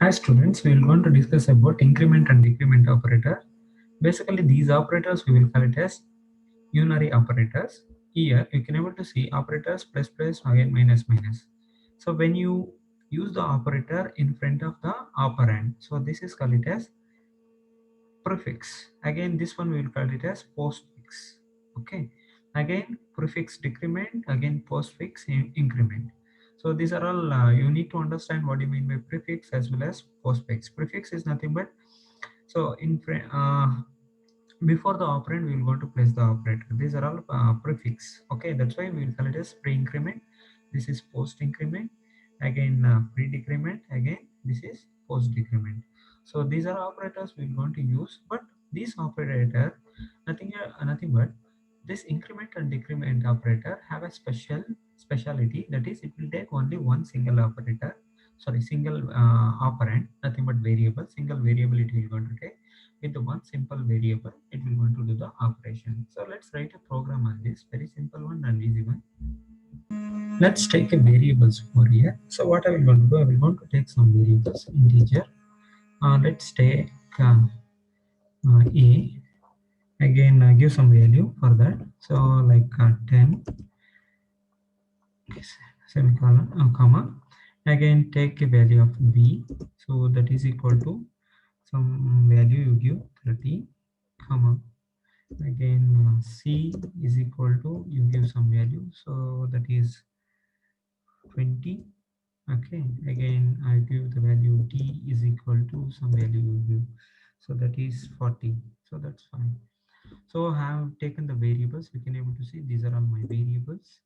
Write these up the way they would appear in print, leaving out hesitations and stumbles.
Hi students, we will going to discuss about increment and decrement operator. Basically, these operators we will call it as unary operators. Here you can able to see operators plus plus again minus minus. So when you use the operator in front of the operand, so this is called it as prefix. Again, this one we will call it as postfix. Okay. Again, prefix decrement. Again, postfix increment. So these are all you need to understand what you mean by prefix as well as postfix. Prefix is nothing but so before the operand we will going to place the operator. These are all prefix. Okay, that's why we will call it as pre-increment. This is post-increment. Again, pre-decrement. Again, this is post-decrement. So these are operators we are going to use, but this operator nothing but this increment and decrement operator have a speciality, that is it will take only one single operator, sorry, single operand, nothing but variable, single variable it will going to take. With the one simple variable it will going to do the operation. So let's write a program on this, very simple one and easy one. Let's take a variables for here. So what I will going to do, I will going to take some variables integer. Let's take a. Again, give some value for that. So like 10 semicolon comma. Again, take a value of b. So that is equal to some value you give 30 comma. Again, c is equal to you give some value. So that is 20. Okay. Again, I give the value d is equal to some value you give. So that is 40. So that's fine. So I have taken the variables. We can able to see these are all my variables.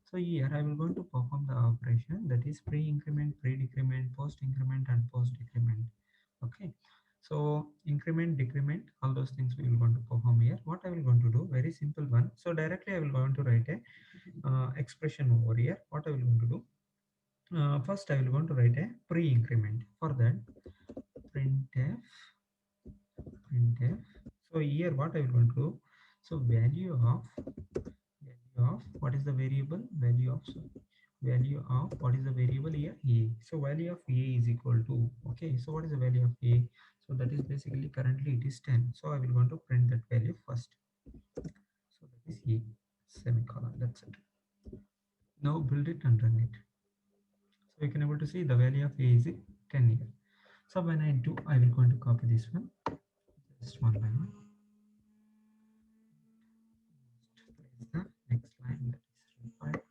So here I will going to perform the operation, that is pre-increment, pre-decrement, post-increment and post-decrement. Okay. So increment, decrement, all those things we will going to perform here. What I will going to do, very simple one. So directly I will going to write a expression over here. What I will going to do, first I will going to write a pre-increment. For that, printf, printf. So here what I will going to do, so value of what is the variable, value of, so value of what is the variable here, a. So value of a is equal to, okay, so what is the value of a? So that is basically currently it is 10. So I will want to print that value first. So that is a semicolon, that's it. Now build it and run it. So you can able to see the value of a is 10 here. So when I do, I will going to copy this one just one by one. Place the next line, that is required.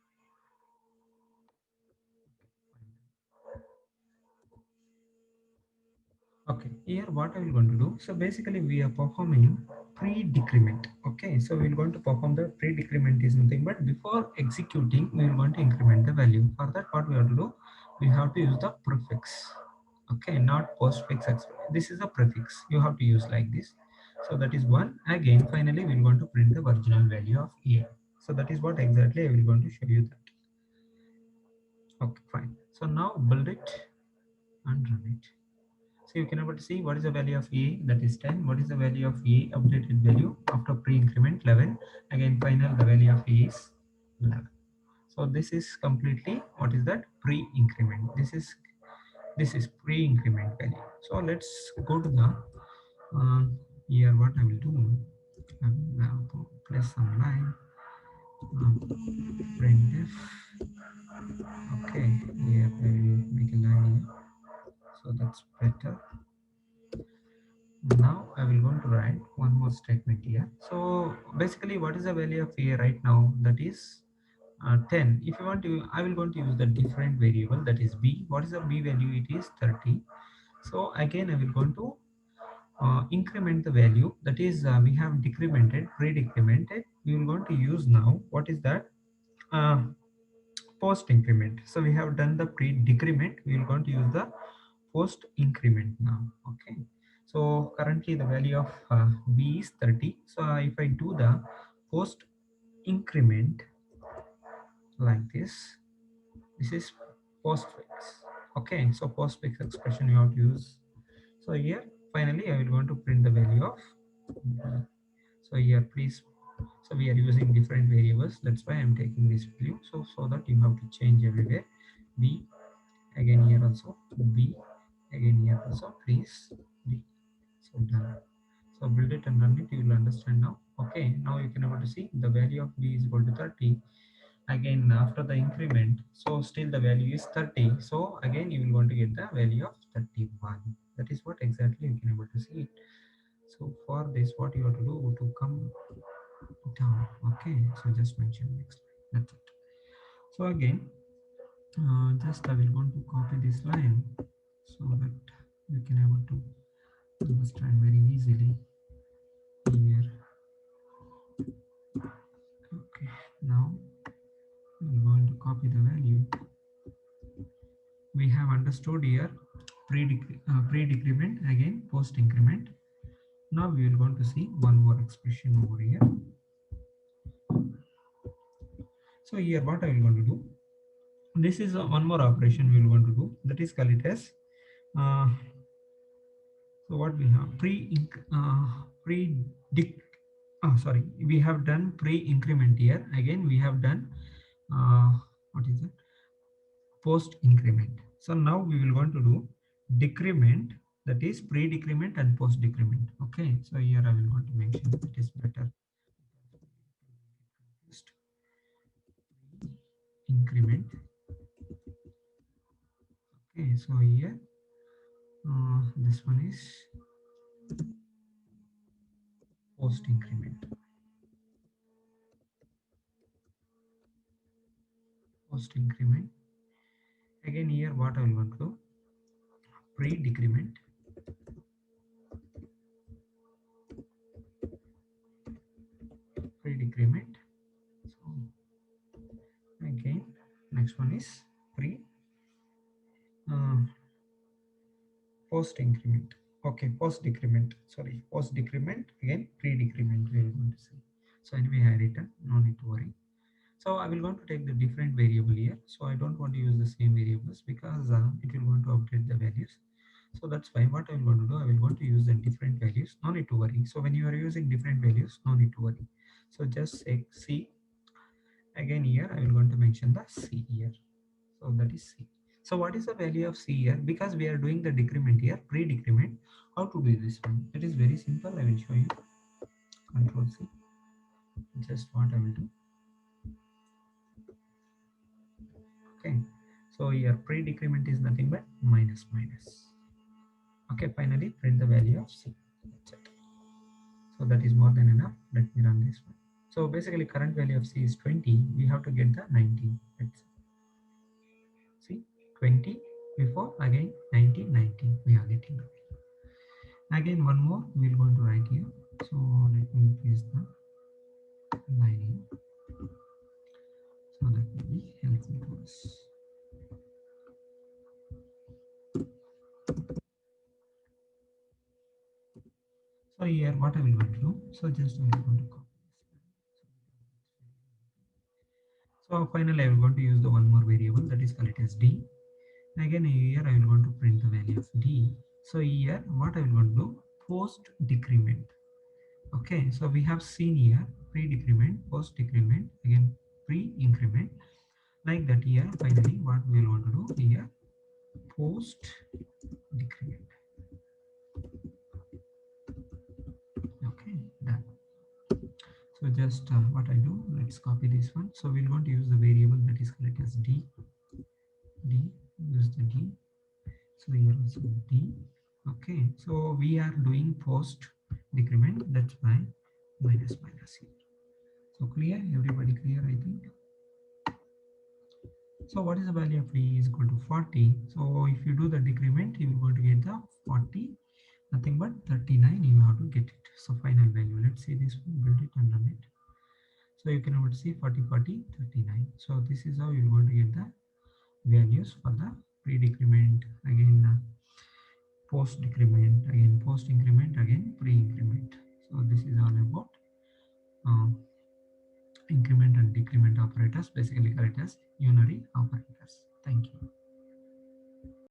Okay, here what I will going to do, so basically we are performing pre-decrement. Okay, so we're going to perform the pre-decrement is nothing but before executing we are going to increment the value. For that, what we have to do, we have to use the prefix. Okay, not postfix. This is a prefix you have to use like this. So that is one. Again, finally we're going to print the original value of a. So that is what exactly I will going to show you that. Okay, fine. So now build it and run it. So you can able to see what is the value of a, that is 10. What is the value of a updated value after pre-increment 11. Again, final the value of a is 11. So this is completely what is that pre-increment. This is pre-increment value. So let's go to the here. What I will do, I will now place some line, printf. Okay, here I will make a line here. So that's better. Now I will going to write one more statement here. So basically what is the value of a right now, that is 10. If you want to, I will going to use the different variable, that is b. What is the b value? It is 30. So again I will going to increment the value, that is we have decremented, pre-decremented. We will going to use now what is that, uh, post increment. So we have done the pre-decrement, we will going to use the post increment now. Okay, so currently the value of b is 30. So if I do the post increment like this is postfix. Okay, so postfix expression you have to use. So here finally I will going to print the value of b. So here please, so we are using different variables, that's why I'm taking this value. So that you have to change everywhere b. Again here also b. Again here also freeze D. So done. So build it and run it, you will understand now. Okay, now you can able to see the value of B is equal to 30. Again after the increment, so still the value is 30. So again you will want to get the value of 31. That is what exactly you can able to see it. So for this, what you have to do to come down. Okay, so just mention next line. That's it. So again, just I will want to copy this line so that you can able to understand very easily here. Okay, now I'm going to copy the value. We have understood here pre-decrement, again post increment. Now we will going to see one more expression over here. So here what I will going to do, this is one more operation we will going to do, that is called it as so what we have pre dic sorry, we have done pre-increment here. Again we have done what is it, post increment. So now we will going to do decrement, that is pre-decrement and post decrement. Okay, so here I will going to mention it is better. Increment. Okay, so here this one is post increment. Post increment. Again here what I will want to do, pre-decrement. Pre-decrement. So again next one is pre uh, post increment. Okay, post decrement, sorry, post decrement, again pre decrement we are going to see. So anyway I written, no need to worry. So I will going to take the different variable here, so I don't want to use the same variables because it will going to update the values. So that's why what I'm going to do, I will going to use the different values, no need to worry. So when you are using different values, no need to worry. So just say C. Again here I will going to mention the C here. So that is C. So what is the value of C here? Because we are doing the decrement here, pre-decrement. How to do this one? It is very simple. I will show you. Control C. Just what I will do. Okay. So here pre-decrement is nothing but minus minus. Okay. Finally, print the value of C. That's it. So that is more than enough. Let me run this one. So basically, current value of C is 20. We have to get the 19. Let's see 20 before again 19 19. We are getting the value. Again one more we're going to write here. So let me place the line here so that will be helpful to us. So here what I will going to do, so just I will going to copy this. So finally I will going to use the one more variable, that is called it as D. Again here I will going to print the value of D. So here what I will going to do, post decrement. Okay, so we have seen here pre-decrement, post decrement, again pre-increment, like that. Here finally what we will want to do here, post decrement. Okay, done. So just what I do, let's copy this one. So we're going to use the variable that is called as D. Use the D. So here also D. Okay, so we are doing post decrement, that's why minus minus here. So clear, everybody clear, I think. So what is the value of D is equal to 40. So if you do the decrement, you will going to get the 40, nothing but 39 you have to get it. So final value, let's see this one, build it and run it. So you can able to see 40 40 39. So this is how you're going to get the values for the pre-decrement, again post decrement, again post increment, again pre-increment. So this is all about increment and decrement operators, basically correct as